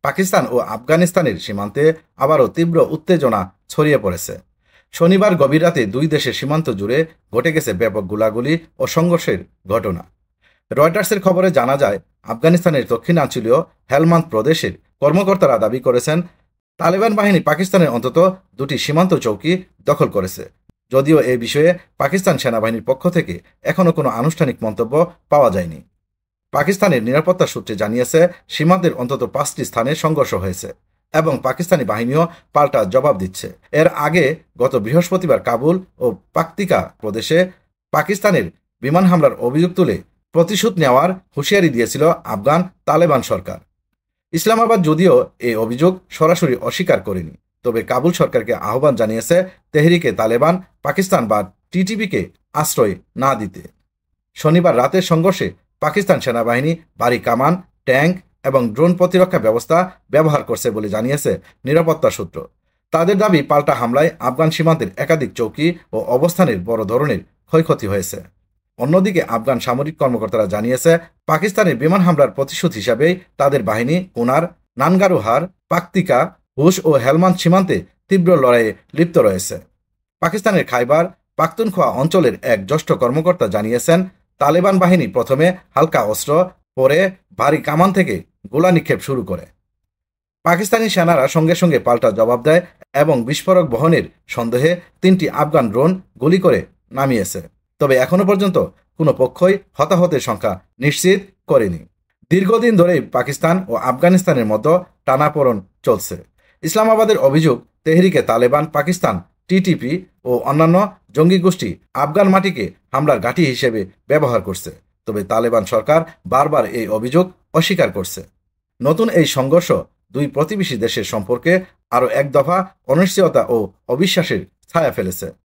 পাকিস্তান ও আফগানিস্তানের সীমান্তে আবারও তীব্র উত্তেজনা ছড়িয়ে পড়েছে। শনিবার গভীর রাতে দুই দেশের সীমান্ত জুড়ে ঘটে গেছে ব্যাপক গোলাগুলি ও সংঘর্ষের ঘটনা। রয়টার্সের খবরে জানা যায়, আফগানিস্তানের দক্ষিণাঞ্চলীয় হেলমান্দ প্রদেশের কর্মকর্তারা দাবি করেছেন, তালেবান বাহিনী পাকিস্তানের অন্তত দুটি সীমান্ত চৌকি দখল করেছে। যদিও এ বিষয়ে পাকিস্তান সেনাবাহিনীর পক্ষ থেকে এখনও কোনো আনুষ্ঠানিক মন্তব্য পাওয়া যায়নি। পাকিস্তানের নিরাপত্তা সূত্রে জানিয়েছে, সীমান্তের অন্তত 5টি স্থানে সংঘর্ষ হয়েছে এবং পাকিস্তানি বাহিনীও পাল্টা জবাব দিচ্ছে। এর আগে গত বৃহস্পতিবার কাবুল ও পাকতিকা প্রদেশে পাকিস্তানের বিমান হামলার অভিযোগ তুলে প্রতিশোধ নেওয়ার হুঁশিয়ারি দিয়েছিল আফগান তালেবান সরকার। ইসলামাবাদ যদিও এই অভিযোগ সরাসরি অস্বীকার করেনি, তবে কাবুল সরকারকে আহ্বান জানিয়েছে তেহরিকে তালেবান পাকিস্তান বা টিটিপিকে আশ্রয় না দিতে। শনিবার রাতের সংঘর্ষে পাকিস্তান সেনাবাহিনী ভারী কামান, ট্যাঙ্ক এবং ড্রোন প্রতিরক্ষা ব্যবস্থা ব্যবহার করছে বলে জানিয়েছে নিরাপত্তা সূত্র। তাদের দাবি, পাল্টা হামলায় আফগান সীমান্তের একাধিক চৌকি ও অবস্থানের বড় ধরনের ক্ষয়ক্ষতি হয়েছে। অন্যদিকে আফগান সামরিক কর্মকর্তারা জানিয়েছে, পাকিস্তানের বিমান হামলার প্রতিশোধ হিসাবেই তাদের বাহিনী কুনার, নানগারুহার, পাকতিকা, হুশ ও হেলমান্দ সীমান্তে তীব্র লড়াইয়ে লিপ্ত রয়েছে। পাকিস্তানের খাইবার পাখতুনখোয়া অঞ্চলের এক জ্যেষ্ঠ কর্মকর্তা জানিয়েছেন, তালেবান বাহিনী প্রথমে হালকা অস্ত্র, পরে ভারী কামান থেকে গোলা নিক্ষেপ শুরু করে। পাকিস্তানি সেনারা সঙ্গে সঙ্গে পাল্টা জবাব দেয় এবং বিস্ফোরক বহনের সন্দেহে 3টি আফগান ড্রোন গুলি করে নামিয়েছে। তবে এখনও পর্যন্ত কোনো পক্ষই হতাহতের সংখ্যা নিশ্চিত করেনি। দীর্ঘদিন ধরেই পাকিস্তান ও আফগানিস্তানের মধ্যে টানাপোড়েন চলছে। ইসলামাবাদের অভিযোগ, তেহরিকে তালেবান পাকিস্তান, টিটিপি ও অন্যান্য জঙ্গি গোষ্ঠী আফগান মাটিকে হামলার ঘাঁটি হিসেবে ব্যবহার করছে। তবে তালেবান সরকার বারবার এই অভিযোগ অস্বীকার করছে। নতুন এই সংঘর্ষ দুই প্রতিবেশী দেশের সম্পর্কে আরও এক দফা অনিশ্চয়তা ও অবিশ্বাসের ছায়া ফেলেছে।